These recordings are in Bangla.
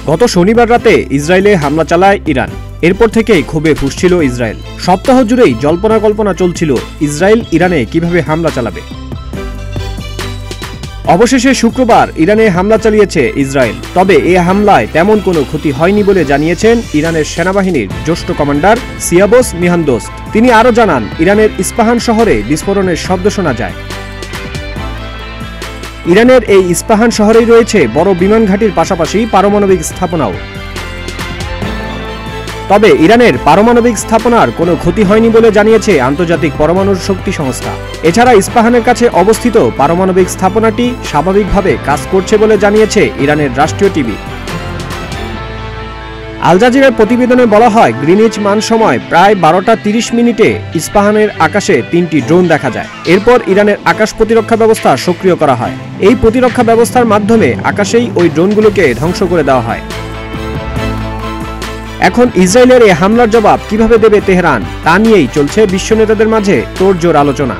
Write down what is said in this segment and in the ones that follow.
গত শনিবার রাতে ইসরায়েলে হামলা চালায় ইরান। এরপর থেকেই ক্ষোভে ফুঁসছিল ইসরায়েল। সপ্তাহ জুড়েই জল্পনা কল্পনা চলছিল ইসরায়েল ইরানে কিভাবে হামলা চালাবে। অবশেষে শুক্রবার ইরানে হামলা চালিয়েছে ইসরায়েল। তবে এ হামলায় তেমন কোনো ক্ষতি হয়নি বলে জানিয়েছেন ইরানের সেনাবাহিনীর জ্যেষ্ঠ কমান্ডার সিয়াবোস মিহান্দোস্ত। তিনি আরও জানান, ইরানের ইস্পাহান শহরে বিস্ফোরণের শব্দ শোনা যায়। ইরানের এই ইস্পাহান শহরেই রয়েছে বড় বিমান ঘাঁটির পাশাপাশি পারমাণবিক স্থাপনাও। তবে ইরানের পারমাণবিক স্থাপনার কোনো ক্ষতি হয়নি বলে জানিয়েছে আন্তর্জাতিক পরমাণু শক্তি সংস্থা। এছাড়া ইস্পাহানের কাছে অবস্থিত পারমাণবিক স্থাপনাটি স্বাভাবিকভাবে কাজ করছে বলে জানিয়েছে ইরানের রাষ্ট্রীয় টিভি। আল জাজিরার প্রতিবেদনে বলা হয়, গ্রিনিচ মান সময় প্রায় 12টা 30 মিনিটে ইস্পাহানের আকাশে 3টি ড্রোন দেখা যায়। এরপর ইরানের আকাশ প্রতিরক্ষা ব্যবস্থা সক্রিয় করা হয়। এই প্রতিরক্ষা ব্যবস্থার মাধ্যমে আকাশেই ওই ড্রোনগুলোকে ধ্বংস করে দেওয়া হয়। এখন ইসরায়েলের এই হামলার জবাব কিভাবে দেবে তেহরান, তা নিয়েই চলছে বিশ্ব নেতাদের মাঝে তোড়জোড় আলোচনা।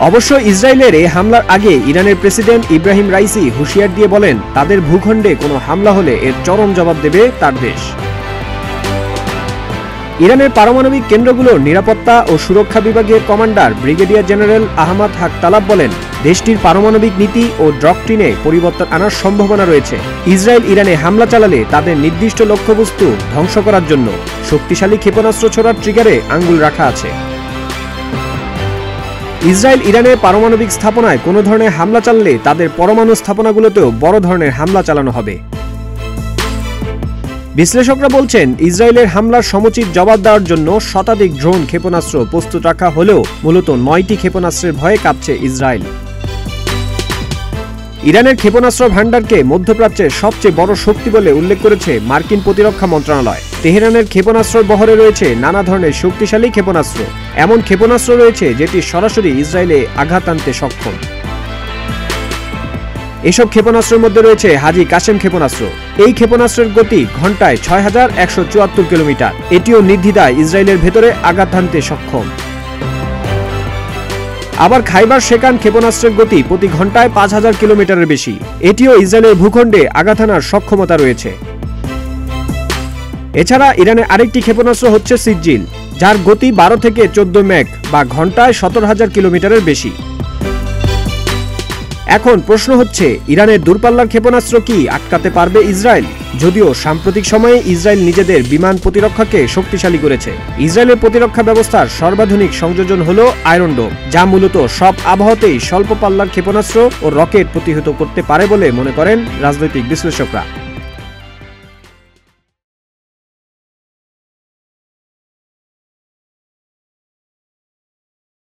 অবশ্য ইসরায়েলের এই হামলার আগে ইরানের প্রেসিডেন্ট ইব্রাহিম রাইসি হুঁশিয়ার দিয়ে বলেন, তাদের ভূখণ্ডে কোনো হামলা হলে এর চরম জবাব দেবে তার দেশ। ইরানের পারমাণবিক কেন্দ্রগুলোর নিরাপত্তা ও সুরক্ষা বিভাগের কমান্ডার ব্রিগেডিয়ার জেনারেল আহমদ হাক তালাব বলেন, দেশটির পারমাণবিক নীতি ও ডক্ট্রিনে পরিবর্তন আনার সম্ভাবনা রয়েছে। ইসরায়েল ইরানে হামলা চালালে তাদের নির্দিষ্ট লক্ষ্যবস্তু ধ্বংস করার জন্য শক্তিশালী ক্ষেপণাস্ত্র ছোড়ার ট্রিগারে আঙ্গুল রাখা আছে। ইসরায়েল ইরানের পারমাণবিক স্থাপনায় কোনো ধরনের হামলা চালালে তাদের পরমাণু স্থাপনাগুলোতেও বড় ধরনের হামলা চালানো হবে। বিশ্লেষকরা বলছেন, ইসরায়েলের হামলার সমুচিত জবাব দেওয়ার জন্য শতাধিক ড্রোন ক্ষেপণাস্ত্র প্রস্তুত রাখা হলেও মূলত 9টি ক্ষেপণাস্ত্রের ভয়ে কাঁপছে ইসরায়েল। ইরানের ক্ষেপণাস্ত্র ভান্ডারকে মধ্যপ্রাচ্যের সবচেয়ে বড় শক্তি বলে উল্লেখ করেছে মার্কিন প্রতিরক্ষা মন্ত্রণালয়। তেহরানের ক্ষেপণাস্ত্র বহরে রয়েছে নানা ধরনের শক্তিশালী ক্ষেপণাস্ত্র। এমন ক্ষেপণাস্ত্র রয়েছে যেটি সরাসরি ইসরায়েলে আঘাত আনতে সক্ষম। এসব ক্ষেপণাস্ত্রের মধ্যে রয়েছে হাজি কাসেম ক্ষেপণাস্ত্র। এই ক্ষেপণাস্ত্রের গতি ঘন্টায় 6174 কিলোমিটার। এটিও নির্দ্বিধায় ইসরায়েলের ভেতরে আঘাত হানতে সক্ষম। আবার খাইবার শেকান ক্ষেপণাস্ত্রের গতি প্রতি ঘন্টায় 5000 কিলোমিটারের বেশি। এটিও ইসরায়েলের ভূখণ্ডে আঘাত হানার সক্ষমতা রয়েছে। এছাড়া ইরানের আরেকটি ক্ষেপণাস্ত্র হচ্ছে সিজ্জিল, যার গতি 12 থেকে 14 ম্যাক বা ঘন্টায় 17000 কিলোমিটারের বেশি। এখন প্রশ্ন হচ্ছে, ইরানের দূরপাল্লার ক্ষেপণাস্ত্র কি আটকাতে পারবে ইসরায়েল? যদিও সাম্প্রতিক সময়ে ইসরায়েল নিজেদের বিমান প্রতিরক্ষাকে শক্তিশালী করেছে। ইসরায়েলের প্রতিরক্ষা ব্যবস্থার সর্বাধুনিক সংযোজন হলো আয়রন ডোম, যা মূলত সব আবহাওয়াতেই স্বল্প পাল্লার ক্ষেপণাস্ত্র ও রকেট প্রতিহত করতে পারে বলে মনে করেন রাজনৈতিক বিশ্লেষকরা।